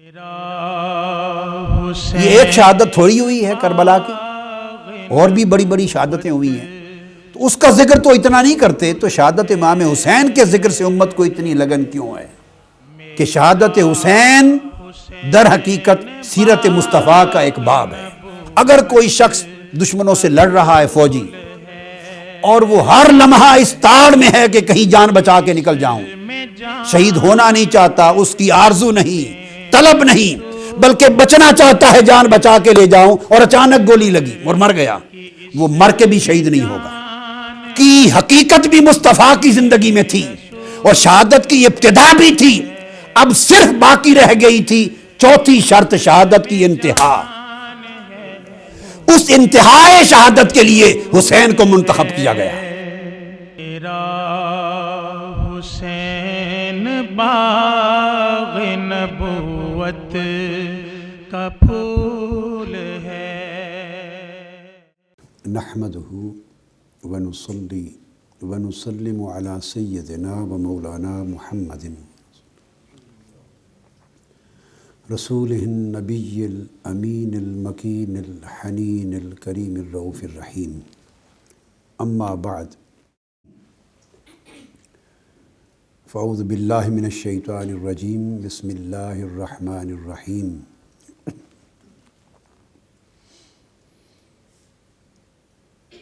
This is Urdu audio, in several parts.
یہ ایک شہادت تھوڑی ہوئی ہے کربلا کی، اور بھی بڑی بڑی شہادتیں ہوئی ہیں، تو اس کا ذکر تو اتنا نہیں کرتے، تو شہادت امام حسین کے ذکر سے امت کو اتنی لگن کیوں ہے کہ شہادت حسین در حقیقت سیرت مصطفیٰ کا ایک باب ہے۔ اگر کوئی شخص دشمنوں سے لڑ رہا ہے فوجی، اور وہ ہر لمحہ اس تاڑ میں ہے کہ کہیں جان بچا کے نکل جاؤں، شہید ہونا نہیں چاہتا، اس کی آرزو نہیں، طلب نہیں، بلکہ بچنا چاہتا ہے، جان بچا کے لے جاؤں، اور اچانک گولی لگی اور مر گیا، وہ مر کے بھی شہید نہیں ہوگا۔ کی حقیقت بھی مصطفیٰ کی زندگی میں تھی، اور شہادت کی ابتدا بھی تھی، اب صرف باقی رہ گئی تھی چوتھی شرط، شہادت کی انتہا۔ اس انتہائے شہادت کے لیے حسین کو منتخب کیا گیا۔ حسین باغ نبوت کا پھول ہے۔ نحمدہ ونصلی ونسلم علی سیدنا و مولانا محمد رسولہ النبی الامین المکین الحنین الکریم الرؤوف الرحیم، اما بعد، فاعوذ باللہ من الشیطان الرجیم، بسم اللہ الرحمن الرحیم۔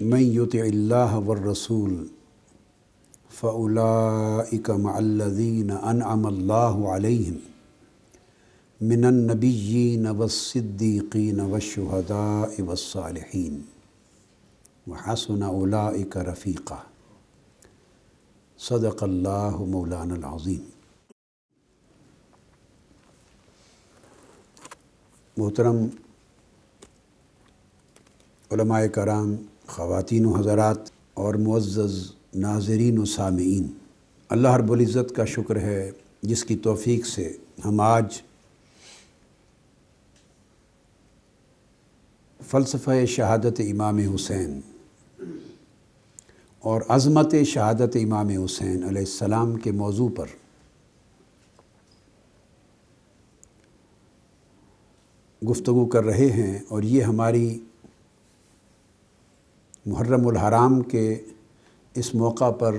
من یطع اللہ والرسول فاولئک مع الذین انعم اللہ علیہم من النبیین والصدیقین والشہداء والصالحین وحسن اولئک رفیقا، صدق اللہ مولانا العظیم۔ محترم علماء کرام، خواتین و حضرات اور معزز ناظرین و سامعین، اللہ رب العزت کا شکر ہے جس کی توفیق سے ہم آج فلسفہ شہادت امام حسین اور عظمت شہادت امام حسین علیہ السلام کے موضوع پر گفتگو کر رہے ہیں، اور یہ ہماری محرم الحرام کے اس موقع پر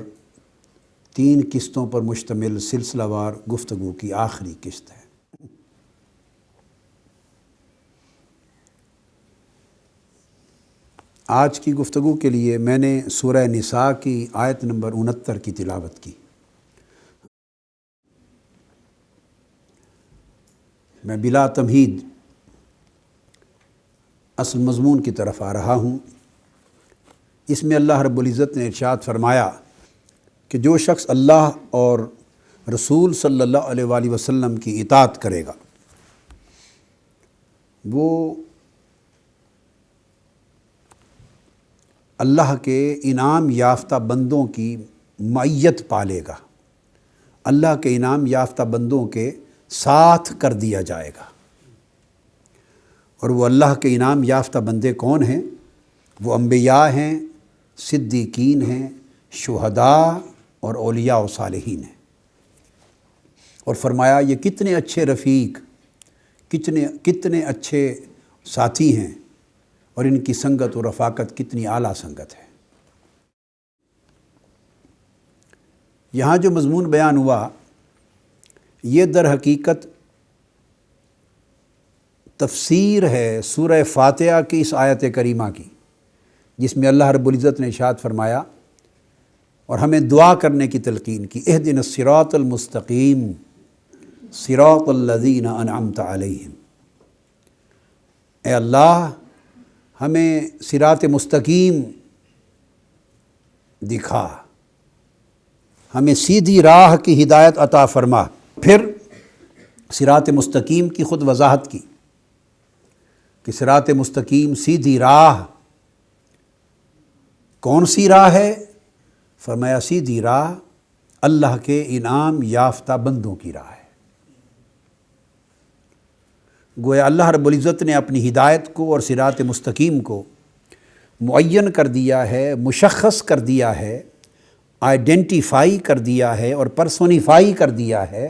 3 قسطوں پر مشتمل سلسلہ وار گفتگو کی آخری قسط ہے۔ آج کی گفتگو کے لیے میں نے سورہ نساء کی آیت نمبر 69 کی تلاوت کی۔ میں بلا تمہید اصل مضمون کی طرف آ رہا ہوں۔ اس میں اللہ رب العزت نے ارشاد فرمایا کہ جو شخص اللہ اور رسول صلی اللہ علیہ وآلہ وسلم کی اطاعت کرے گا، وہ اللہ کے انعام یافتہ بندوں کی معیت پالے گا، اللہ کے انعام یافتہ بندوں کے ساتھ کر دیا جائے گا۔ اور وہ اللہ کے انعام یافتہ بندے کون ہیں؟ وہ انبیاء ہیں، صدیقین ہیں، شہداء اور اولیاء و صالحین ہیں۔ اور فرمایا یہ کتنے اچھے رفیق، کتنے اچھے ساتھی ہیں، اور ان کی سنگت و رفاقت کتنی اعلیٰ سنگت ہے۔ یہاں جو مضمون بیان ہوا، یہ در حقیقت تفسیر ہے سورہ فاتحہ کی اس آیت کریمہ کی، جس میں اللہ رب العزت نے ارشاد فرمایا اور ہمیں دعا کرنے کی تلقین کی، اہدنا الصراط المستقیم صراط الذین انعمت علیہم۔ اے اللہ، ہمیں صراط مستقیم دکھا، ہمیں سیدھی راہ کی ہدایت عطا فرما۔ پھر صراط مستقیم کی خود وضاحت کی کہ صراط مستقیم سیدھی راہ کون سی راہ ہے؟ فرمایا سیدھی راہ اللہ کے انعام یافتہ بندوں کی راہ ہے۔ گویا اللہ رب العزت نے اپنی ہدایت کو اور صراط مستقیم کو معین کر دیا ہے، مشخص کر دیا ہے، آئیڈینٹیفائی کر دیا ہے اور پرسونیفائی کر دیا ہے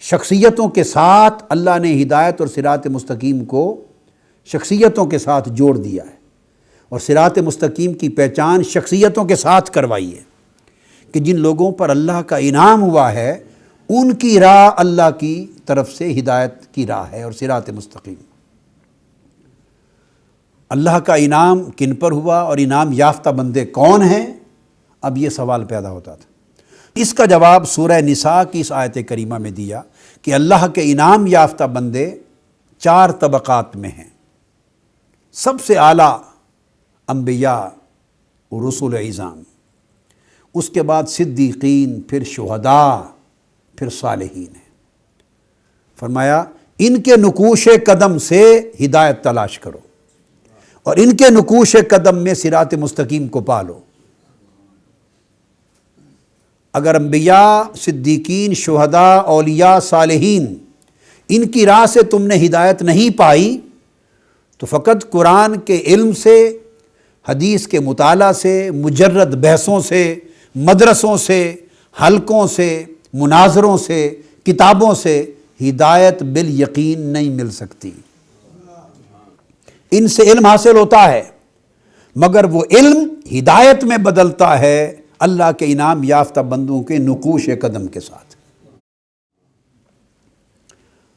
شخصیتوں کے ساتھ اللہ نے ہدایت اور صراط مستقیم کو شخصیتوں کے ساتھ جوڑ دیا ہے، اور صراط مستقیم کی پہچان شخصیتوں کے ساتھ کروائی ہے کہ جن لوگوں پر اللہ کا انعام ہوا ہے ان کی راہ اللہ کی طرف سے ہدایت کی راہ ہے اور صراط مستقیم۔ اللہ کا انعام کن پر ہوا اور انعام یافتہ بندے کون ہیں؟ اب یہ سوال پیدا ہوتا تھا۔ اس کا جواب سورہ نساء کی اس آیت کریمہ میں دیا کہ اللہ کے انعام یافتہ بندے 4 طبقات میں ہیں۔ سب سے اعلیٰ انبیاء و رسول اعظام، اس کے بعد صدیقین، پھر شہداء، پھر صالحین ہیں۔ فرمایا ان کے نقوش قدم سے ہدایت تلاش کرو اور ان کے نقوش قدم میں صراط مستقیم کو پالو۔ اگر انبیاء، صدیقین، شہداء، اولیاء، صالحین ان کی راہ سے تم نے ہدایت نہیں پائی تو فقط قرآن کے علم سے، حدیث کے مطالعہ سے، مجرد بحثوں سے، مدرسوں سے، حلقوں سے، مناظروں سے، کتابوں سے ہدایت بالیقین نہیں مل سکتی۔ ان سے علم حاصل ہوتا ہے مگر وہ علم ہدایت میں بدلتا ہے اللہ کے انعام یافتہ بندوں کے نقوش قدم کے ساتھ۔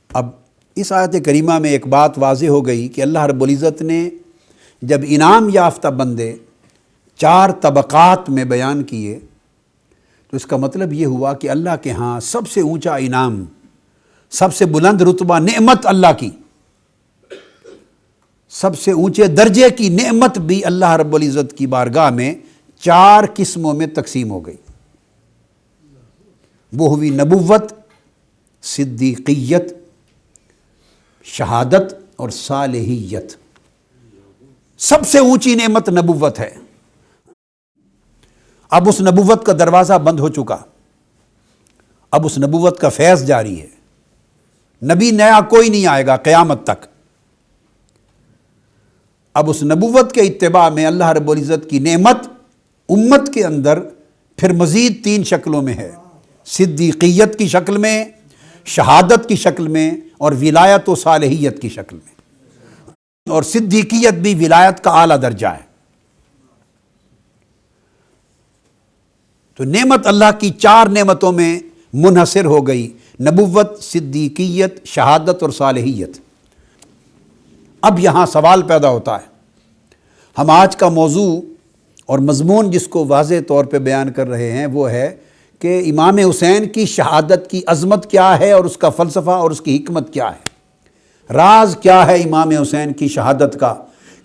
اب اس آیت کریمہ میں ایک بات واضح ہو گئی کہ اللہ رب العزت نے جب انعام یافتہ بندے 4 طبقات میں بیان کیے تو اس کا مطلب یہ ہوا کہ اللہ کے ہاں سب سے اونچا انعام، سب سے بلند رتبہ نعمت اللہ کی، سب سے اونچے درجے کی نعمت بھی اللہ رب العزت کی بارگاہ میں 4 قسموں میں تقسیم ہو گئی۔ وہ ہوئی نبوت، صدیقیت، شہادت اور صالحیت۔ سب سے اونچی نعمت نبوت ہے۔ اب اس نبوت کا دروازہ بند ہو چکا، اب اس نبوت کا فیض جاری ہے۔ نبی نیا کوئی نہیں آئے گا قیامت تک۔ اب اس نبوت کے اتباع میں اللہ رب العزت کی نعمت امت کے اندر پھر مزید 3 شکلوں میں ہے، صدیقیت کی شکل میں، شہادت کی شکل میں اور ولایت و صالحیت کی شکل میں۔ اور صدیقیت بھی ولایت کا اعلیٰ درجہ ہے۔ تو نعمت اللہ کی 4 نعمتوں میں منحصر ہو گئی، نبوت، صدیقیت، شہادت اور صالحیت۔ اب یہاں سوال پیدا ہوتا ہے، ہم آج کا موضوع اور مضمون جس کو واضح طور پہ بیان کر رہے ہیں وہ ہے کہ امام حسین کی شہادت کی عظمت کیا ہے اور اس کا فلسفہ اور اس کی حکمت کیا ہے۔ راز کیا ہے امام حسین کی شہادت کا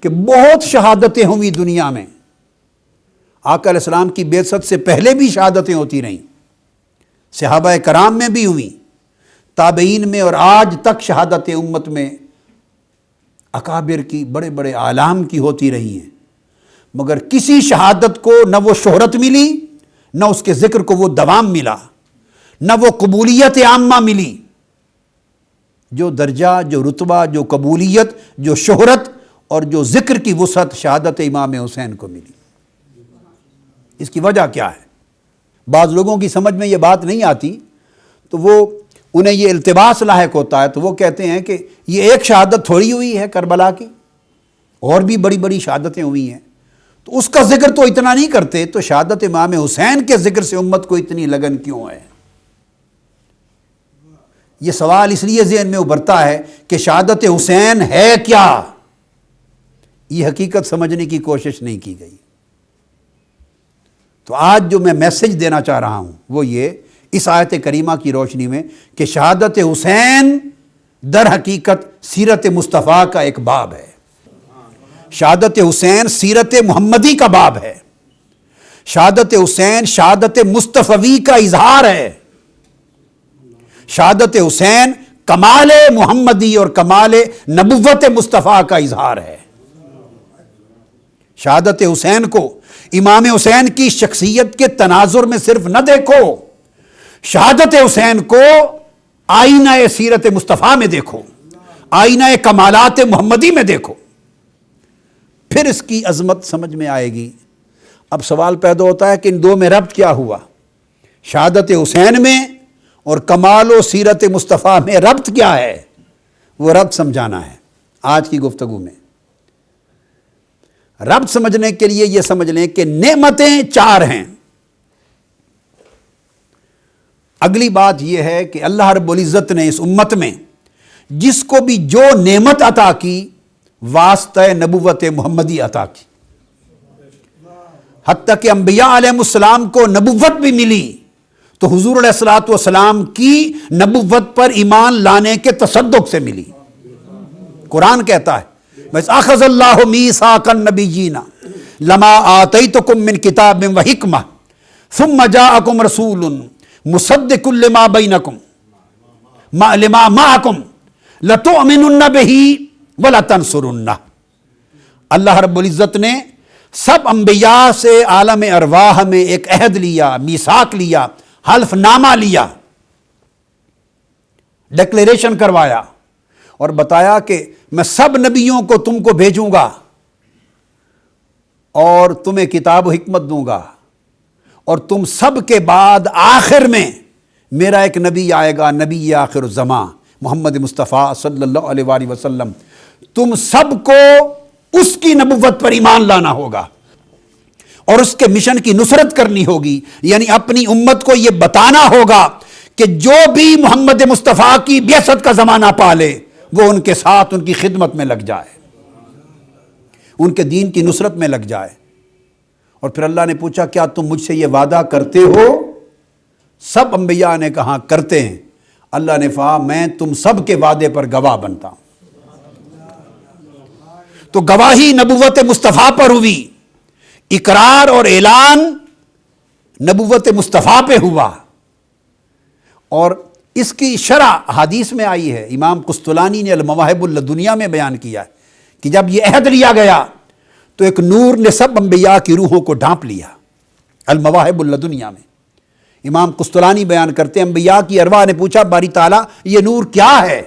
کہ بہت شہادتیں ہوئی دنیا میں، آقا علیہ السلام کی بعثت سے پہلے بھی شہادتیں ہوتی رہیں، صحابہ کرام میں بھی ہوئیں، تابعین میں، اور آج تک شہادتیں امت میں اکابر کی، بڑے بڑے اعلام کی ہوتی رہی ہیں، مگر کسی شہادت کو نہ وہ شہرت ملی، نہ اس کے ذکر کو وہ دوام ملا، نہ وہ قبولیت عامہ ملی۔ جو درجہ، جو رتبہ، جو قبولیت، جو شہرت اور جو ذکر کی وسعت شہادت امام حسین کو ملی، اس کی وجہ کیا ہے؟ بعض لوگوں کی سمجھ میں یہ بات نہیں آتی تو وہ انہیں یہ التباس لاحق ہوتا ہے، تو وہ کہتے ہیں کہ یہ ایک شہادت تھوڑی ہوئی ہے کربلا کی، اور بھی بڑی بڑی شہادتیں ہوئی ہیں، تو اس کا ذکر تو اتنا نہیں کرتے، تو شہادت امام حسین کے ذکر سے امت کو اتنی لگن کیوں ہے؟ یہ سوال اس لیے ذہن میں ابھرتا ہے کہ شہادت حسین ہے کیا؟ یہ حقیقت سمجھنے کی کوشش نہیں کی گئی۔ تو آج جو میں میسج دینا چاہ رہا ہوں وہ یہ، اس آیت کریمہ کی روشنی میں، کہ شہادت حسین در حقیقت سیرت مصطفیٰ کا ایک باب ہے۔ شہادت حسین سیرت محمدی کا باب ہے۔ شہادت حسین شہادت مصطفی کا اظہار ہے۔ شہادت حسین کمال محمدی اور کمال نبوت مصطفیٰ کا اظہار ہے۔ شہادت حسین کو امام حسین کی شخصیت کے تناظر میں صرف نہ دیکھو، شہادت حسین کو آئینہ سیرت مصطفیٰ میں دیکھو، آئینہ کمالات محمدی میں دیکھو، پھر اس کی عظمت سمجھ میں آئے گی۔ اب سوال پیدا ہوتا ہے کہ ان دو میں ربط کیا ہوا؟ شہادت حسین میں اور کمال و سیرت مصطفیٰ میں ربط کیا ہے، وہ ربط سمجھانا ہے آج کی گفتگو میں۔ ربط سمجھنے کے لیے یہ سمجھ لیں کہ نعمتیں 4 ہیں۔ اگلی بات یہ ہے کہ اللہ رب العزت نے اس امت میں جس کو بھی جو نعمت عطا کی واسطہ نبوت محمدی عطا کی، حتیٰ کہ انبیاء علیہ السلام کو نبوت بھی ملی تو حضور علیہ الصلوۃ والسلام کی نبوت پر ایمان لانے کے تصدق سے ملی۔ قرآن کہتا ہے بس اخذ اللہ میثاق النبیین لما آتیتکم من کتاب و حکمہ ثم جاءکم رسول مصدق لما بینکم لما معکم لتؤمنن بہ ولتنصرنہ۔ اللہ رب العزت نے سب انبیاء سے عالم ارواح میں ایک عہد لیا، میثاق لیا، حلف نامہ لیا، ڈکلیریشن کروایا اور بتایا کہ میں سب نبیوں کو تم کو بھیجوں گا اور تمہیں کتاب و حکمت دوں گا، اور تم سب کے بعد آخر میں میرا ایک نبی آئے گا، نبی آخر الزمان محمد مصطفیٰ صلی اللہ علیہ وآلہ وسلم، تم سب کو اس کی نبوت پر ایمان لانا ہوگا اور اس کے مشن کی نصرت کرنی ہوگی، یعنی اپنی امت کو یہ بتانا ہوگا کہ جو بھی محمد مصطفیٰ کی بعثت کا زمانہ پالے وہ ان کے ساتھ ان کی خدمت میں لگ جائے، ان کے دین کی نصرت میں لگ جائے۔ اور پھر اللہ نے پوچھا کیا تم مجھ سے یہ وعدہ کرتے ہو؟ سب انبیاء نے کہا کرتے ہیں۔ اللہ نے کہا میں تم سب کے وعدے پر گواہ بنتا ہوں۔ تو گواہی نبوت مصطفیٰ پر ہوئی، اقرار اور اعلان نبوت مصطفیٰ پہ ہوا، اور اس کی شرح حدیث میں آئی ہے۔ امام قسطلانی نے المواہب اللدنیہ میں بیان کیا ہے کہ جب یہ عہد لیا گیا تو ایک نور نے سب انبیاء کی روحوں کو ڈھانپ لیا۔ المواہب اللدنیہ میں امام قسطلانی بیان کرتے ہیں انبیاء کی ارواح نے پوچھا باری تعالیٰ یہ نور کیا ہے؟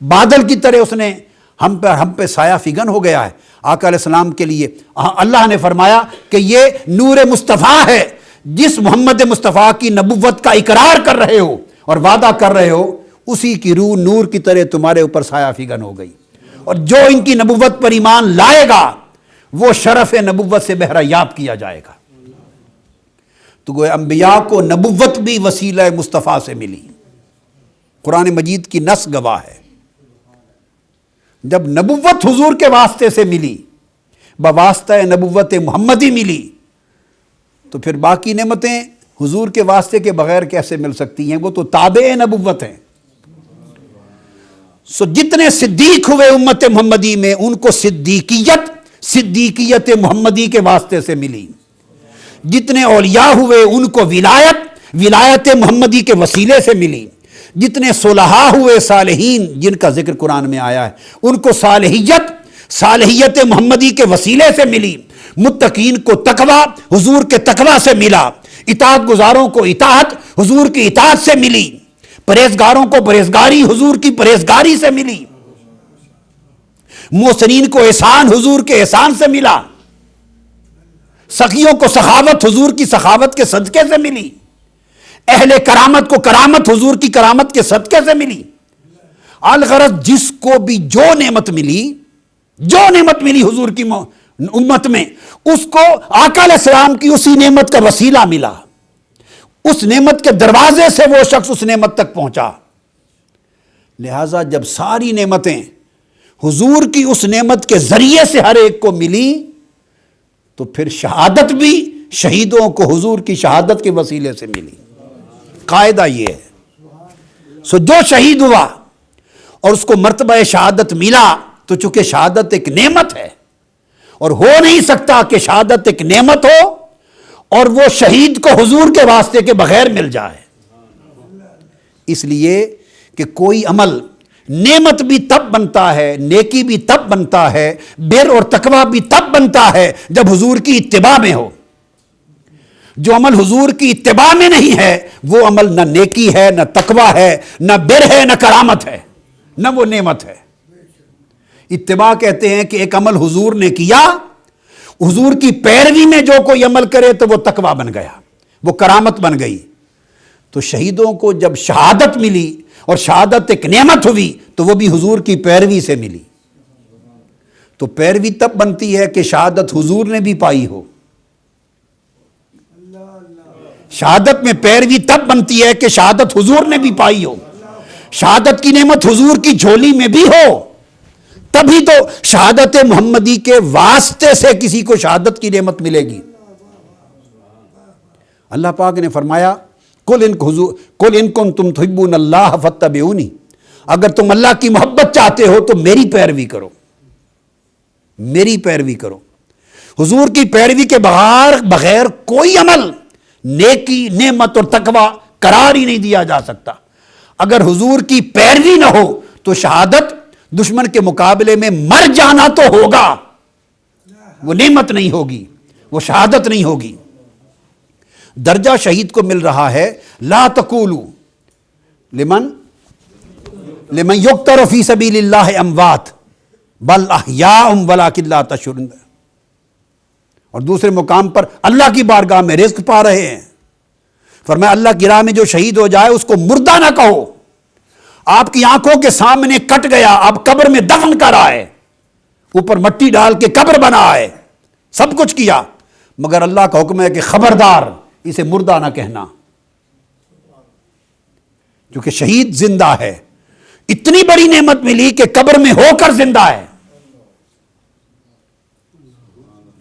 بادل کی طرح اس نے ہم پہ سایہ فگن ہو گیا ہے آقا علیہ السلام کے لیے۔ اللہ نے فرمایا کہ یہ نور مصطفیٰ ہے، جس محمد مصطفیٰ کی نبوت کا اقرار کر رہے ہو اور وعدہ کر رہے ہو، اسی کی روح نور کی طرح تمہارے اوپر سایہ فگن ہو گئی، اور جو ان کی نبوت پر ایمان لائے گا وہ شرف نبوت سے بہرہ یاب کیا جائے گا۔ تو گویا انبیاء کو نبوت بھی وسیلہ مصطفیٰ سے ملی۔ قرآن مجید کی نص گواہ ہے، جب نبوت حضور کے واسطے سے ملی، بواسطہ نبوت محمدی ملی، تو پھر باقی نعمتیں حضور کے واسطے کے بغیر کیسے مل سکتی ہیں؟ وہ تو تابع نبوت ہیں۔ سو جتنے صدیق ہوئے امت محمدی میں ان کو صدیقیت محمدی کے واسطے سے ملی، جتنے اولیاء ہوئے ان کو ولایت محمدی کے وسیلے سے ملی، جتنے صلحاء ہوئے صالحین جن کا ذکر قرآن میں آیا ہے ان کو صالحیت محمدی کے وسیلے سے ملی، متقین کو تقوی حضور کے تقوی سے ملا، اطاعت گزاروں کو اطاعت حضور کی اطاعت سے ملی، پرہیزگاروں کو پرہیزگاری حضور کی پرہیزگاری سے ملی، محسنین کو احسان حضور کے احسان سے ملا، سخیوں کو سخاوت حضور کی سخاوت کے صدقے سے ملی، اہل کرامت کو کرامت حضور کی کرامت کے صدقے سے ملی۔ الغرض جس کو بھی جو نعمت ملی حضور کی امت میں، اس کو آقا علیہ السلام کی اسی نعمت کا وسیلہ ملا، اس نعمت کے دروازے سے وہ شخص اس نعمت تک پہنچا۔ لہذا جب ساری نعمتیں حضور کی اس نعمت کے ذریعے سے ہر ایک کو ملی تو پھر شہادت بھی شہیدوں کو حضور کی شہادت کے وسیلے سے ملی۔ قاعدہ یہ ہے، سو جو شہید ہوا اور اس کو مرتبہ شہادت ملا تو چونکہ شہادت ایک نعمت ہے، اور ہو نہیں سکتا کہ شہادت ایک نعمت ہو اور وہ شہید کو حضور کے واسطے کے بغیر مل جائے۔ اس لیے کہ کوئی عمل نعمت بھی تب بنتا ہے، نیکی بھی تب بنتا ہے، بر اور تقوی بھی تب بنتا ہے جب حضور کی اتباع میں ہو۔ جو عمل حضور کی اتباع میں نہیں ہے وہ عمل نہ نیکی ہے، نہ تقوی ہے، نہ بر ہے، نہ کرامت ہے، نہ وہ نعمت ہے۔ اتباع کہتے ہیں کہ ایک عمل حضور نے کیا، حضور کی پیروی میں جو کوئی عمل کرے تو وہ تقوی بن گیا، وہ کرامت بن گئی۔ تو شہیدوں کو جب شہادت ملی اور شہادت ایک نعمت ہوئی تو وہ بھی حضور کی پیروی سے ملی. تو پیروی تب بنتی ہے کہ شہادت حضور نے بھی پائی ہو. شہادت میں پیروی تب بنتی ہے کہ شہادت حضور نے بھی پائی ہو. شہادت کی نعمت حضور کی جھولی میں بھی ہو, تبھی تو شہادت محمدی کے واسطے سے کسی کو شہادت کی نعمت ملے گی. اللہ پاک نے فرمایا قل ان کنتم تحبون اللہ فاتبعونی, اگر تم اللہ کی محبت چاہتے ہو تو میری پیروی کرو, میری پیروی کرو. حضور کی پیروی کے بغیر کوئی عمل نیکی, نعمت اور تقوی قرار ہی نہیں دیا جا سکتا. اگر حضور کی پیروی نہ ہو تو شہادت دشمن کے مقابلے میں مر جانا تو ہوگا, وہ نعمت نہیں ہوگی, وہ شہادت نہیں ہوگی. درجہ شہید کو مل رہا ہے لا تقولوا لمن یقتل فی سبیل اللہ اموات بل احیاء ولکن لا تشعرون. اور دوسرے مقام پر اللہ کی بارگاہ میں رزق پا رہے ہیں. فرمایا اللہ کی راہ میں جو شہید ہو جائے اس کو مردہ نہ کہو. آپ کی آنکھوں کے سامنے کٹ گیا, آپ قبر میں دفن کر آئے, اوپر مٹی ڈال کے قبر بنا آئے, سب کچھ کیا, مگر اللہ کا حکم ہے کہ خبردار اسے مردہ نہ کہنا, کیونکہ شہید زندہ ہے. اتنی بڑی نعمت ملی کہ قبر میں ہو کر زندہ ہے.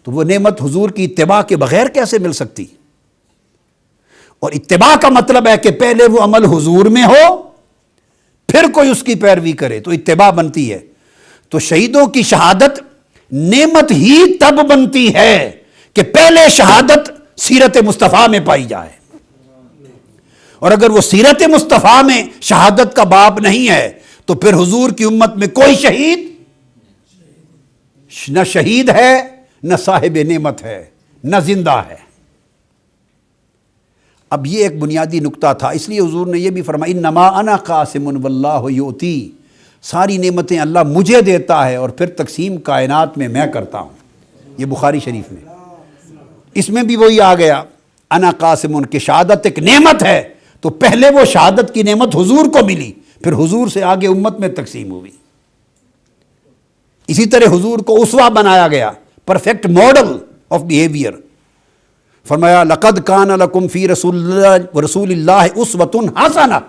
تو وہ نعمت حضور کی اتباع کے بغیر کیسے مل سکتی؟ اور اتباع کا مطلب ہے کہ پہلے وہ عمل حضور میں ہو پھر کوئی اس کی پیروی کرے تو اتباع بنتی ہے. تو شہیدوں کی شہادت نعمت ہی تب بنتی ہے کہ پہلے شہادت سیرت مصطفیٰ میں پائی جائے. اور اگر وہ سیرت مصطفیٰ میں شہادت کا باب نہیں ہے تو پھر حضور کی امت میں کوئی شہید نہ شہید ہے, نہ صاحب نعمت ہے, نہ زندہ ہے. اب یہ ایک بنیادی نکتہ تھا, اس لیے حضور نے یہ بھی فرمایا انما انا قاسم واللہ یؤتی, ساری نعمتیں اللہ مجھے دیتا ہے اور پھر تقسیم کائنات میں کرتا ہوں. یہ بخاری شریف میں, اس میں بھی وہی آ گیا انا قاسم, کہ شہادت ایک نعمت ہے تو پہلے وہ شہادت کی نعمت حضور کو ملی, پھر حضور سے آگے امت میں تقسیم ہوئی. اسی طرح حضور کو اسوہ بنایا گیا, پرفیکٹ ماڈل آف بیہیویئر. فرمایا لقد کان لکم فی رسول اللہ اسوۃ حسنہ,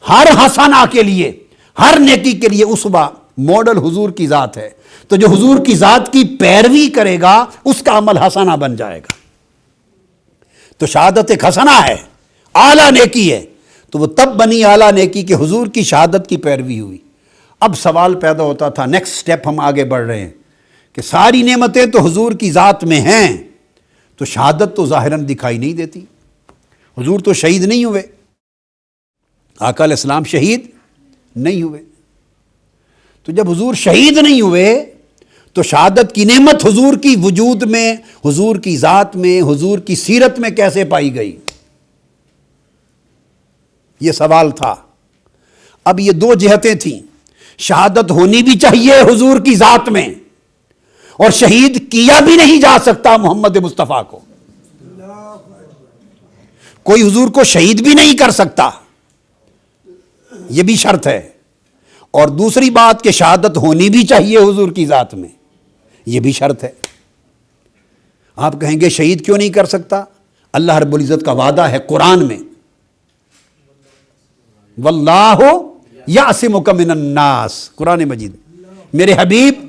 ہر حسنہ کے لیے, ہر نیکی کے لیے اسوہ ماڈل حضور کی ذات ہے. تو جو حضور کی ذات کی پیروی کرے گا اس کا عمل حسنہ بن جائے گا. تو شہادت ایک حسنہ ہے, اعلیٰ نیکی ہے. تو وہ تب بنی اعلیٰ نیکی کہ حضور کی شہادت کی پیروی ہوئی. اب سوال پیدا ہوتا تھا, نیکسٹ سٹیپ ہم آگے بڑھ رہے ہیں کہ ساری نعمتیں تو حضور کی ذات میں ہیں, تو شہادت تو ظاہراً دکھائی نہیں دیتی. حضور تو شہید نہیں ہوئے, آقا علیہ السلام شہید نہیں ہوئے. تو جب حضور شہید نہیں ہوئے تو شہادت کی نعمت حضور کی وجود میں, حضور کی ذات میں, حضور کی سیرت میں کیسے پائی گئی؟ یہ سوال تھا. اب یہ دو جہتیں تھیں, شہادت ہونی بھی چاہیے حضور کی ذات میں, اور شہید کیا بھی نہیں جا سکتا محمد مصطفیٰ کو. کوئی حضور کو شہید بھی نہیں کر سکتا, یہ بھی شرط ہے. اور دوسری بات کہ شہادت ہونی بھی چاہیے حضور کی ذات میں, یہ بھی شرط ہے. آپ کہیں گے شہید کیوں نہیں کر سکتا؟ اللہ رب العزت کا وعدہ ہے قرآن میں, واللہ یعصمک من الناس, قرآن مجید. میرے حبیب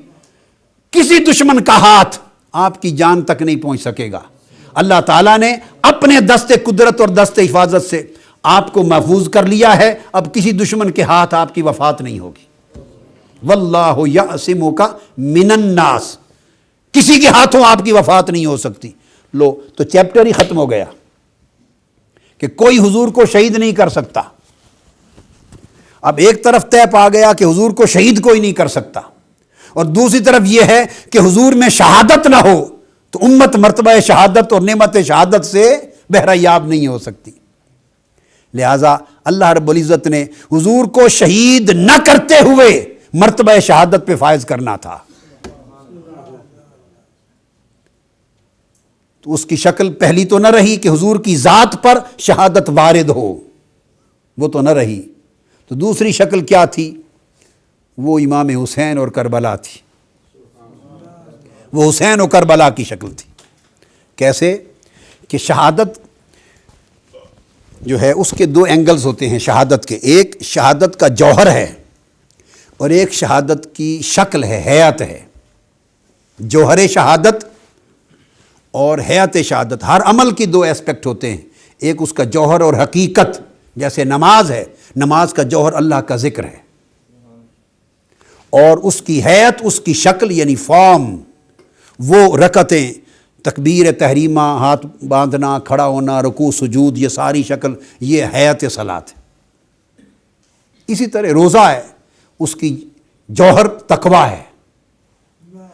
کسی دشمن کا ہاتھ آپ کی جان تک نہیں پہنچ سکے گا. اللہ تعالیٰ نے اپنے دست قدرت اور دست حفاظت سے آپ کو محفوظ کر لیا ہے. اب کسی دشمن کے ہاتھ آپ کی وفات نہیں ہوگی. واللہ یعصمک من الناس, کسی کے ہاتھوں آپ کی وفات نہیں ہو سکتی. لو تو چیپٹر ہی ختم ہو گیا کہ کوئی حضور کو شہید نہیں کر سکتا. اب ایک طرف طے پا گیا کہ حضور کو شہید کوئی نہیں کر سکتا, اور دوسری طرف یہ ہے کہ حضور میں شہادت نہ ہو تو امت مرتبہ شہادت اور نعمت شہادت سے بہرہ یاب نہیں ہو سکتی. لہٰذا اللہ رب العزت نے حضور کو شہید نہ کرتے ہوئے مرتبہ شہادت پہ فائز کرنا تھا. تو اس کی شکل پہلی تو نہ رہی کہ حضور کی ذات پر شہادت وارد ہو، وہ تو نہ رہی. تو دوسری شکل کیا تھی؟ وہ امام حسین اور کربلا تھی. وہ حسین اور کربلا کی شکل تھی. کیسے کہ شہادت جو ہے اس کے دو اینگلز ہوتے ہیں شہادت کے. ایک شہادت کا جوہر ہے اور ایک شہادت کی شکل ہے، ہیئت ہے. جوہر شہادت اور ہیئت شہادت، ہر عمل کی دو ایسپیکٹ ہوتے ہیں. ایک اس کا جوہر اور حقیقت، جیسے نماز ہے، نماز کا جوہر اللہ کا ذکر ہے، اور اس کی ہیئت، اس کی شکل یعنی فارم، وہ رکعتیں، تکبیر تحریمہ، ہاتھ باندھنا، کھڑا ہونا، رکوع سجود، یہ ساری شکل، یہ ہیئت صلاۃ ہے. اسی طرح روزہ ہے، اس کی جوہر تقویٰ ہے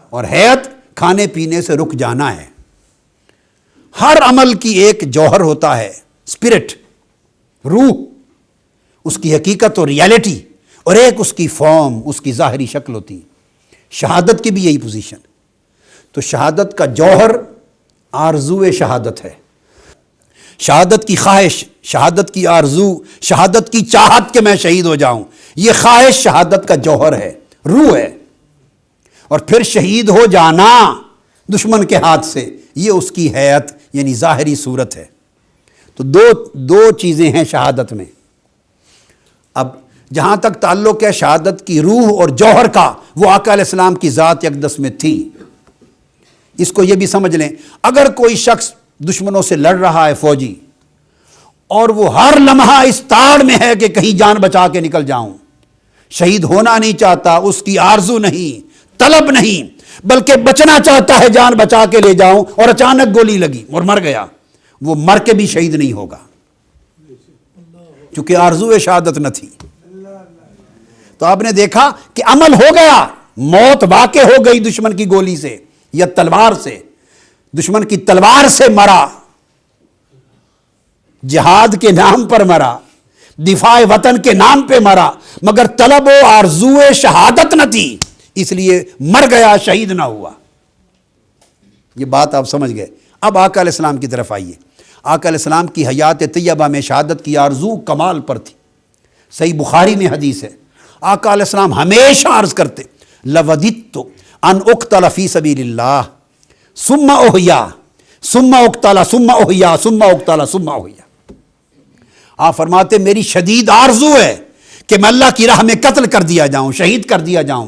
اور ہیئت کھانے پینے سے رک جانا ہے. ہر عمل کی ایک جوہر ہوتا ہے، اسپرٹ، روح، اس کی حقیقت اور ریالٹی، اور ایک اس کی فارم، اس کی ظاہری شکل ہوتی. شہادت کی بھی یہی پوزیشن. تو شہادت کا جوہر آرزو شہادت ہے، شہادت کی خواہش، شہادت کی آرزو، شہادت کی چاہت کہ میں شہید ہو جاؤں، یہ خواہش شہادت کا جوہر ہے، روح ہے. اور پھر شہید ہو جانا دشمن کے ہاتھ سے، یہ اس کی ہیئت یعنی ظاہری صورت ہے. تو دو چیزیں ہیں شہادت میں. اب جہاں تک تعلق ہے شہادت کی روح اور جوہر کا، وہ آقا علیہ السلام کی ذات اقدس میں تھی. اس کو یہ بھی سمجھ لیں، اگر کوئی شخص دشمنوں سے لڑ رہا ہے فوجی، اور وہ ہر لمحہ اس تاڑ میں ہے کہ کہیں جان بچا کے نکل جاؤں، شہید ہونا نہیں چاہتا، اس کی آرزو نہیں، طلب نہیں، بلکہ بچنا چاہتا ہے، جان بچا کے لے جاؤں، اور اچانک گولی لگی اور مر گیا، وہ مر کے بھی شہید نہیں ہوگا، چونکہ آرزو شہادت نہ تھی. تو آپ نے دیکھا کہ عمل ہو گیا، موت واقع ہو گئی دشمن کی گولی سے یا تلوار سے، دشمن کی تلوار سے مرا، جہاد کے نام پر مرا، دفاع وطن کے نام پہ مرا، مگر طلب و آرزو شہادت نہ تھی، اس لیے مر گیا، شہید نہ ہوا. یہ بات آپ سمجھ گئے. اب آقا علیہ السلام کی طرف آئیے. آقا علیہ السلام کی حیات طیبہ میں شہادت کی آرزو کمال پر تھی. صحیح بخاری میں حدیث ہے، آقا علیہ السلام ہمیشہ عرض کرتے، لوددت ان اقتل فی سبیل اللہ ثم احیا ثم اقتل ثم احیا ثم اقتل ثم احیا. آپ فرماتے میری شدید آرزو ہے کہ میں اللہ کی راہ میں قتل کر دیا جاؤں، شہید کر دیا جاؤں،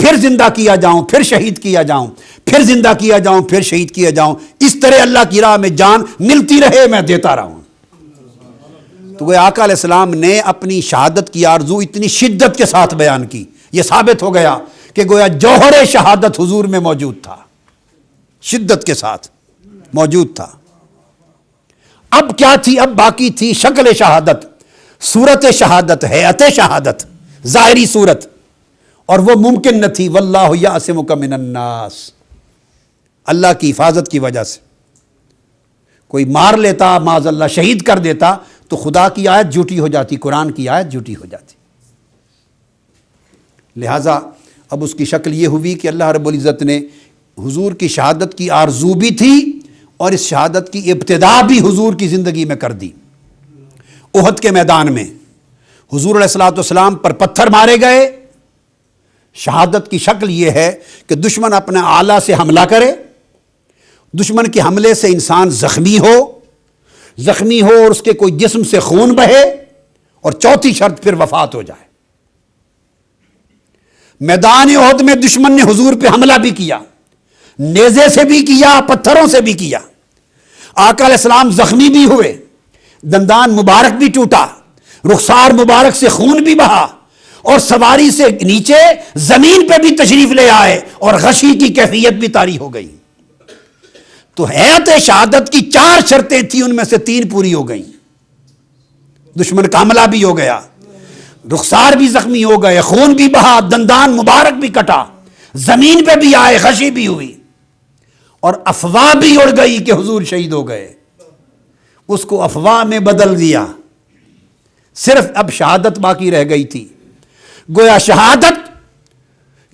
پھر زندہ کیا جاؤں، پھر شہید کیا جاؤں، پھر زندہ کیا جاؤں، پھر شہید کیا جاؤں، اس طرح اللہ کی راہ میں جان ملتی رہے، میں دیتا رہوں. تو وہ آقا علیہ السلام نے اپنی شہادت کی آرزو اتنی شدت کے ساتھ بیان کی، یہ ثابت ہو گیا کہ گویا جوہر شہادت حضور میں موجود تھا، شدت کے ساتھ موجود تھا. اب کیا تھی؟ اب باقی تھی شکل شہادت، صورت شہادت، ہیئت شہادت، ظاہری صورت، اور وہ ممکن نہ تھی. واللہ یعصمک من الناس، اللہ کی حفاظت کی وجہ سے. کوئی مار لیتا، معاذ اللہ شہید کر دیتا، تو خدا کی آیت جھوٹی ہو جاتی، قرآن کی آیت جھوٹی ہو جاتی. لہٰذا اب اس کی شکل یہ ہوئی کہ اللہ رب العزت نے حضور کی شہادت کی آرزو بھی تھی، اور اس شہادت کی ابتدا بھی حضور کی زندگی میں کر دی. احد کے میدان میں حضور علیہ الصلوۃ والسلام پر پتھر مارے گئے. شہادت کی شکل یہ ہے کہ دشمن اپنے آلہ سے حملہ کرے، دشمن کے حملے سے انسان زخمی ہو اور اس کے کوئی جسم سے خون بہے، اور چوتھی شرط پھر وفات ہو جائے. میدان احد میں دشمن نے حضور پہ حملہ بھی کیا، نیزے سے بھی کیا، پتھروں سے بھی کیا. آقا علیہ السلام زخمی بھی ہوئے، دندان مبارک بھی ٹوٹا، رخسار مبارک سے خون بھی بہا، اور سواری سے نیچے زمین پہ بھی تشریف لے آئے، اور غشی کی کیفیت بھی طاری ہو گئی. تو ہیئت شہادت کی 4 شرطیں تھیں، ان میں سے 3 پوری ہو گئیں. دشمن کا حملہ بھی ہو گیا، رخسار بھی زخمی ہو گئے، خون بھی بہا، دندان مبارک بھی کٹا، زمین پہ بھی آئے، غشی بھی ہوئی، اور افواہ بھی اڑ گئی کہ حضور شہید ہو گئے. اس کو افواہ میں بدل دیا، صرف اب شہادت باقی رہ گئی تھی. گویا شہادت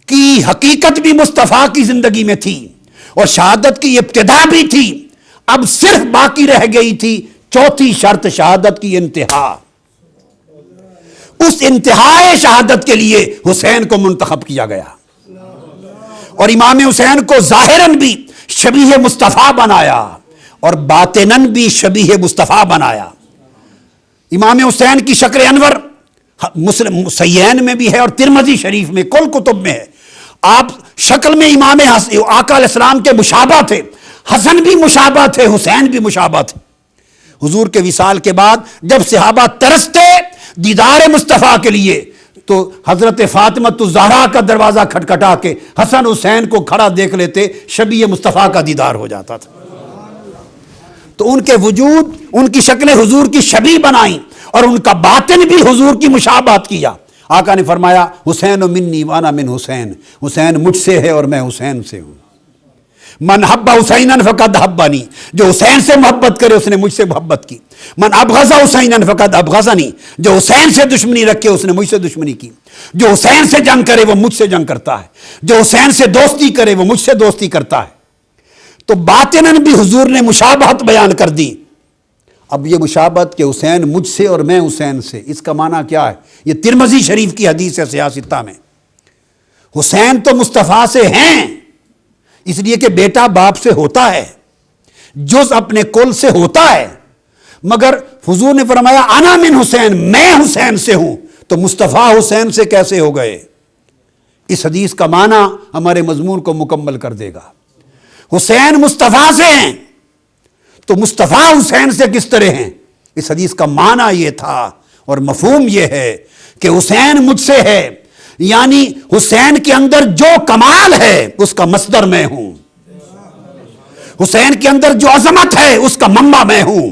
کی حقیقت بھی مصطفیٰ کی زندگی میں تھی، اور شہادت کی ابتدا بھی تھی. اب صرف باقی رہ گئی تھی چوتھی شرط، شہادت کی انتہا۔ اس انتہائے شہادت کے لیے حسین کو منتخب کیا گیا اور امام حسین کو ظاہراً بھی شبیہ مصطفیٰ بنایا اور باطناً بھی شبیہ مصطفیٰ بنایا۔ امام حسین کی شکل انور مسلم صحیحین میں بھی ہے اور ترمذی شریف میں، کل کتب میں ہے۔ آپ شکل میں امام آقا علیہ السلام کے مشابہ تھے، حسن بھی مشابہ تھے، حسین بھی مشابہ تھے۔ حضور کے وصال کے بعد جب صحابہ ترستے دیدار مصطفیٰ کے لیے تو حضرت فاطمہ الزہرا کا دروازہ کھٹکھٹا کے حسن حسین کو کھڑا دیکھ لیتے، شبیہ مصطفیٰ کا دیدار ہو جاتا تھا۔ تو ان کے وجود، ان کی شکلیں حضور کی شبیہ بنائیں اور ان کا باطن بھی حضور کی مشابہت کیا۔ آقا نے فرمایا حسین منی وانا من حسین، حسین مجھ سے ہے اور میں حسین سے ہوں۔ من حب حسینا فقد حبنی، جو حسین سے محبت کرے اس نے مجھ سے محبت کی۔ من ابغض حسینا فقد ابغضنی، جو حسین سے دشمنی رکھے اس نے مجھ سے دشمنی کی۔ جو حسین سے جنگ کرے وہ مجھ سے جنگ کرتا ہے، جو حسین سے دوستی کرے وہ مجھ سے دوستی کرتا ہے۔ تو باطناً بھی حضور نے مشابہت بیان کر دی۔ اب یہ مشابہت کہ حسین مجھ سے اور میں حسین سے، اس کا معنی کیا ہے؟ یہ ترمذی شریف کی حدیث ہے صحیح ستہ میں۔ حسین تو مصطفیٰ سے ہیں اس لیے کہ بیٹا باپ سے ہوتا ہے، جز اپنے کل سے ہوتا ہے، مگر حضور نے فرمایا انا من حسین، میں حسین سے ہوں، تو مصطفیٰ حسین سے کیسے ہو گئے؟ اس حدیث کا معنی ہمارے مضمون کو مکمل کر دے گا۔ حسین مصطفیٰ سے ہیں تو مصطفیٰ حسین سے کس طرح ہیں؟ اس حدیث کا معنی یہ تھا اور مفہوم یہ ہے کہ حسین مجھ سے ہے، یعنی حسین کے اندر جو کمال ہے اس کا مصدر میں ہوں، حسین کے اندر جو عظمت ہے اس کا منبع میں ہوں،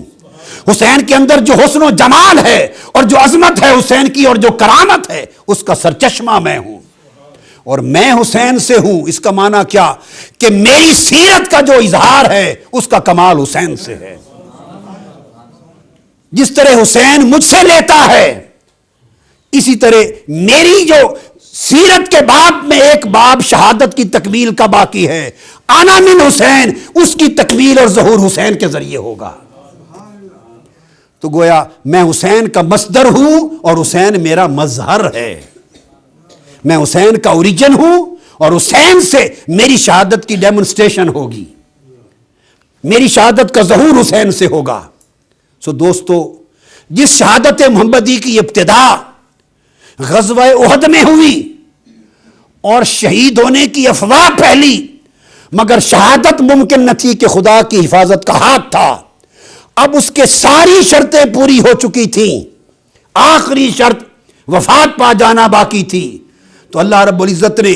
حسین کے اندر جو حسن و جمال ہے اور جو عظمت ہے حسین کی اور جو کرامت ہے اس کا سرچشمہ میں ہوں، اور میں حسین سے ہوں۔ اس کا معنی کیا کہ میری سیرت کا جو اظہار ہے اس کا کمال حسین سے ہے۔ جس طرح حسین مجھ سے لیتا ہے اسی طرح میری جو سیرت کے باب میں ایک باب شہادت کی تکمیل کا باقی ہے، انا من حسین، اس کی تکمیل اور ظہور حسین کے ذریعے ہوگا۔ تو گویا میں حسین کا مصدر ہوں اور حسین میرا مظہر ہے، میں حسین کا اوریجن ہوں اور حسین سے میری شہادت کی ڈیمونسٹریشن ہوگی، میری شہادت کا ظہور حسین سے ہوگا۔ سو دوستو، جس شہادت محمدی کی ابتدا غزوہ احد میں ہوئی اور شہید ہونے کی افواہ پھیلی، مگر شہادت ممکن نہ تھی کہ خدا کی حفاظت کا ہاتھ تھا۔ اب اس کے ساری شرطیں پوری ہو چکی تھیں، آخری شرط وفات پا جانا باقی تھی۔ تو اللہ رب العزت نے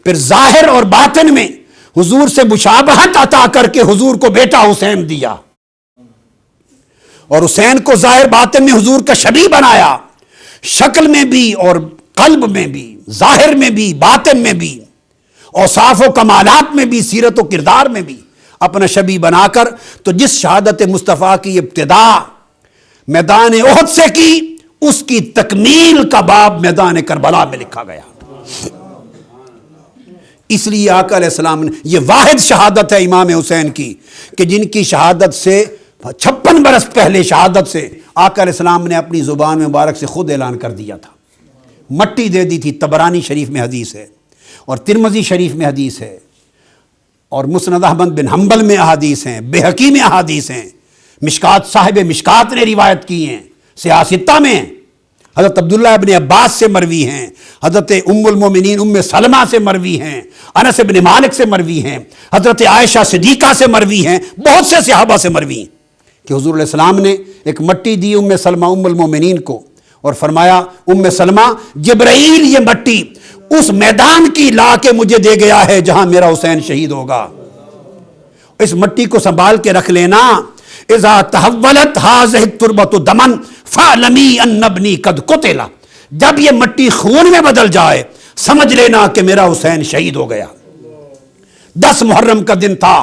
پھر ظاہر اور باطن میں حضور سے مشابہت عطا کر کے حضور کو بیٹا حسین دیا اور حسین کو ظاہر باطن میں حضور کا شبیہ بنایا، شکل میں بھی اور قلب میں بھی، ظاہر میں بھی باطن میں بھی، اوصاف و کمالات میں بھی، سیرت و کردار میں بھی اپنا شبیہ بنا کر۔ تو جس شہادت مصطفیٰ کی ابتدا میدان احد سے کی، اس کی تکمیل کا باب میدان کربلا میں لکھا گیا۔ اس لیے آقا علیہ السلام نے، یہ واحد شہادت ہے امام حسین کی کہ جن کی شہادت سے 56 برس پہلے شہادت سے آقا علیہ السلام نے اپنی زبان مبارک سے خود اعلان کر دیا تھا، مٹی دے دی تھی۔ طبرانی شریف میں حدیث ہے اور ترمذی شریف میں حدیث ہے اور مسند احمد بن حنبل میں احادیث ہیں، بہقی میں احادیث ہیں، مشکات صاحب مشکات نے روایت کی ہیں، صحیح ستہ میں حضرت عبداللہ ابن عباس سے مروی ہیں، حضرت ام المومنین ام سلمہ سے مروی ہیں، انس بن مالک سے مروی ہیں، حضرت عائشہ صدیقہ سے مروی ہیں، بہت سے صحابہ سے مروی ہیں کہ حضور علیہ السلام نے ایک مٹی دی ام سلمہ ام المومنین کو اور فرمایا ام سلمہ، جبرائیل یہ مٹی اس میدان کی لا کے مجھے دے گیا ہے جہاں میرا حسین شہید ہوگا، اس مٹی کو سنبھال کے رکھ لینا۔ اذا تحولت هذه التربة دما فاعلمی ان ابنی قد قتل، جب یہ مٹی خون میں بدل جائے سمجھ لینا کہ میرا حسین شہید ہو گیا۔ 10 محرم کا دن تھا،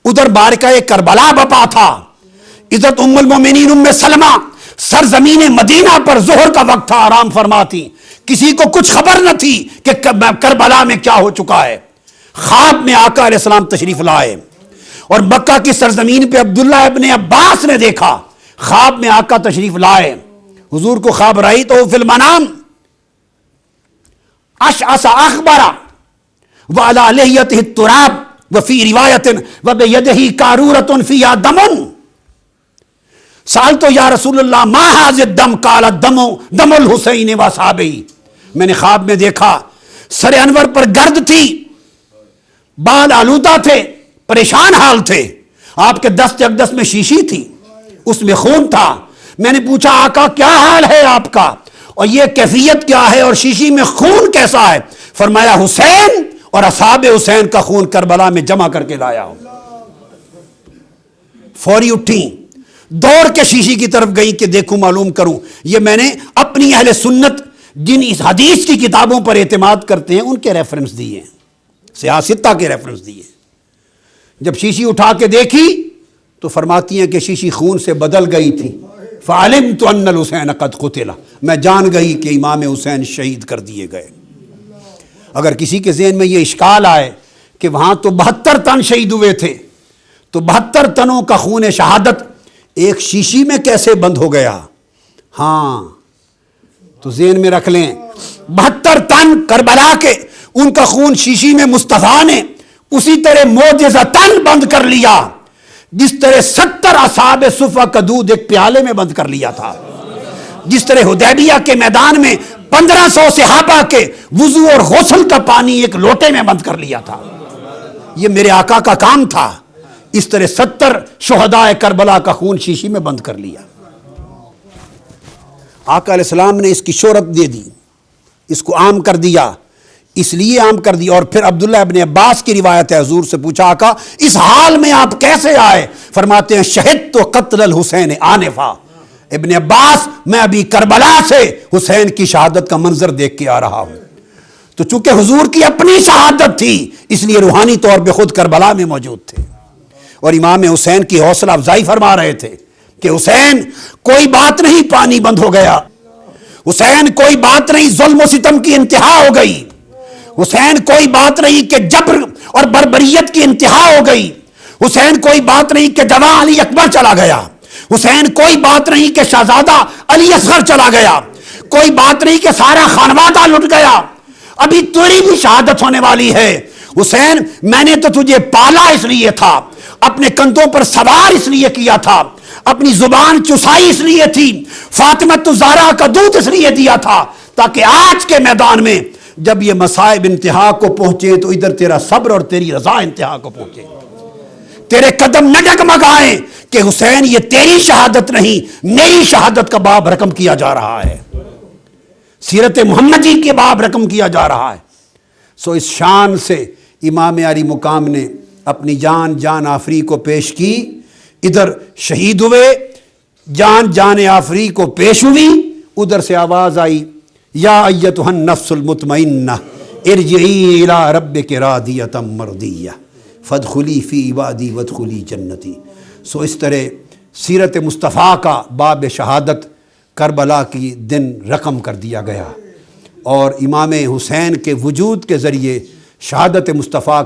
ادھر بارکہ کربلا بپا تھا، عزت ام المومنین ام سلمہ سرزمین مدینہ پر ظہر کا وقت تھا، آرام فرما تھی، کسی کو کچھ خبر نہ تھی کہ کربلا میں کیا ہو چکا ہے۔ خواب میں آقا علیہ السلام تشریف لائے اور مکہ کی سرزمین پہ عبداللہ ابن عباس نے دیکھا، خواب میں آقا تشریف لائے، حضور کو خواب رائی تو فی المنام اشعث اخبر وعلی لحیتہ التراب وفی روایت وبیدہ قارورۃ فیہا دم، سألت یا رسول اللہ ما ھذا الدم قال دم الحسین واصحابہ، میں نے خواب میں دیکھا سر انور پر گرد تھی، بال آلودہ تھے، پریشان حال تھے، آپ کے دست اقدس میں شیشی تھی، اس میں خون تھا، میں نے پوچھا آقا کیا حال ہے آپ کا اور یہ کیفیت کیا ہے اور شیشی میں خون کیسا ہے؟ فرمایا حسین اور اصحاب حسین کا خون کربلا میں جمع کر کے لایا ہوں۔ فوری اٹھیں، دوڑ کے شیشی کی طرف گئی کہ دیکھوں معلوم کروں، یہ میں نے اپنی اہل سنت جن اس حدیث کی کتابوں پر اعتماد کرتے ہیں ان کے ریفرنس دیے ہیں، سیاستہ کے ریفرنس دیے۔ جب شیشی اٹھا کے دیکھی تو فرماتی ہیں کہ شیشی خون سے بدل گئی تھی، فعلمت ان الحسین قد قتل، میں جان گئی کہ امام حسین شہید کر دیے گئے۔ اگر کسی کے ذہن میں یہ اشکال آئے کہ وہاں تو 72 تن شہید ہوئے تھے، تو 72 تنوں کا خون شہادت ایک شیشی میں کیسے بند ہو گیا؟ ہاں تو ذہن میں رکھ لیں، 72 تن کربلا کے ان کا خون شیشی میں مصطفیٰ نے اسی طرح معجزتاً بند کر لیا جس طرح 70 اصحاب صفہ کا دودھ ایک پیالے میں بند کر لیا تھا، جس طرح حدیبیہ کے میدان میں 1500 صحابہ کے وضو اور غسل کا پانی ایک لوٹے میں بند کر لیا تھا۔ یہ میرے آقا کا کام تھا، اس طرح 70 شہداء کربلا کا خون شیشی میں بند کر لیا۔ آقا علیہ السلام نے اس کی شہرت دے دی، اس کو عام کر دیا، اس لیے عام کر دیا۔ اور پھر عبداللہ ابن عباس کی روایت ہے، حضور سے پوچھا آقا اس حال میں آپ کیسے آئے؟ فرماتے ہیں شہدت قتل الحسین آنفا، ابن عباس میں ابھی کربلا سے حسین کی شہادت کا منظر دیکھ کے آ رہا ہوں۔ تو چونکہ حضور کی اپنی شہادت تھی اس لیے روحانی طور پہ خود کربلا میں موجود تھے، اور امام حسین کی حوصلہ افزائی فرما رہے تھے کہ حسین کوئی بات نہیں پانی بند ہو گیا، حسین کوئی بات نہیں ظلم و ستم کی انتہا ہو گئی، حسین کوئی بات نہیں کہ جبر اور بربریت کی انتہا ہو گئی، حسین کوئی بات نہیں کہ جواں علی اکبر چلا گیا، حسین کوئی بات نہیں کہ شہزادہ علی اصغر چلا گیا، کوئی بات نہیں کہ سارا خانوادہ لٹ گیا، ابھی تیری بھی شہادت ہونے والی ہے۔ حسین میں نے تو تجھے پالا اس لیے تھا، اپنے کندھوں پر سوار اس لیے کیا تھا، اپنی زبان چسائی اس لیے تھی، فاطمہ الزہرا کا دودھ اس لیے دیا تھا تاکہ آج کے میدان میں جب یہ مصائب انتہا کو پہنچے تو ادھر تیرا صبر اور تیری رضا انتہا کو پہنچے، تیرے قدم نہ ڈگمگائیں کہ حسین یہ تیری شہادت نہیں میری شہادت کا باب رقم کیا جا رہا ہے، سیرت محمدی کے باب رقم کیا جا رہا ہے۔ سو اس شان سے امام علی مقام نے اپنی جان آفری کو پیش کی، ادھر شہید ہوئے، جان آفری کو پیش ہوئی، ادھر سے آواز آئی یا ایتھا النفس المطمئنہ ارجعی الی ربک راضیۃ مرضیہ فادخلی فی عبادی وادخلی جنتی۔ سو اس طرح سیرت مصطفیٰ کا باب شہادت کربلا کی دن رقم کر دیا گیا، اور امام حسین کے وجود کے ذریعے شہادت مصطفیٰ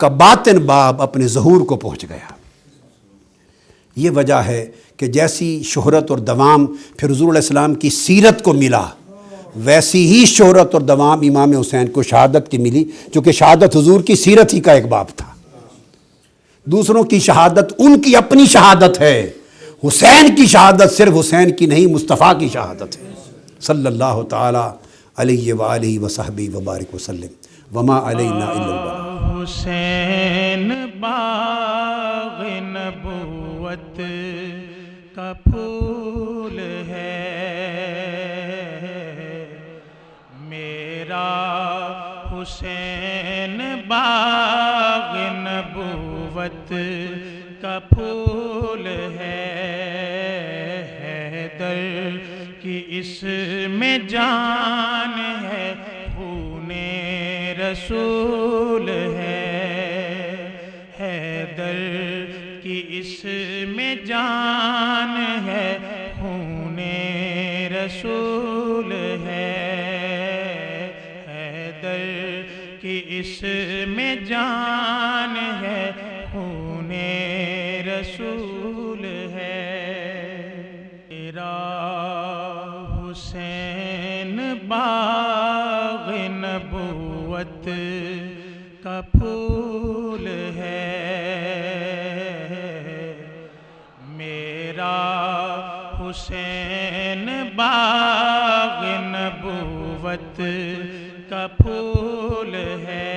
کا باطن باب اپنے ظہور کو پہنچ گیا۔ یہ وجہ ہے کہ جیسی شہرت اور دوام پھر حضور علیہ السلام کی سیرت کو ملا، ویسی ہی شہرت اور دوام امام حسین کو شہادت کی ملی، چونکہ شہادت حضور کی سیرت ہی کا ایک باب تھا۔ دوسروں کی شہادت ان کی اپنی شہادت ہے، حسین کی شہادت صرف حسین کی نہیں مصطفیٰ کی شہادت ہے، صلی اللہ تعالی علیہ وآلہ وصحبہ وبارک وسلم وما علینا الا البلاغ۔ حسین باغ نبوت کا پھول ہے، میرا حسین باغ نبوت کا پھول ہے، حیدر کی اس میں جان ہے، خون رسول ہے، حیدر کی اس میں جان ہے، خون رسول ہے، حیدر کی اس میں جان ہے، خون رسول ہے میرا حسین باغ نبوت کا پھول ہے میرا حسین باغ نبوت کا پھول ہے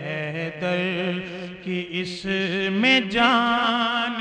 حیدر کی اس میں جان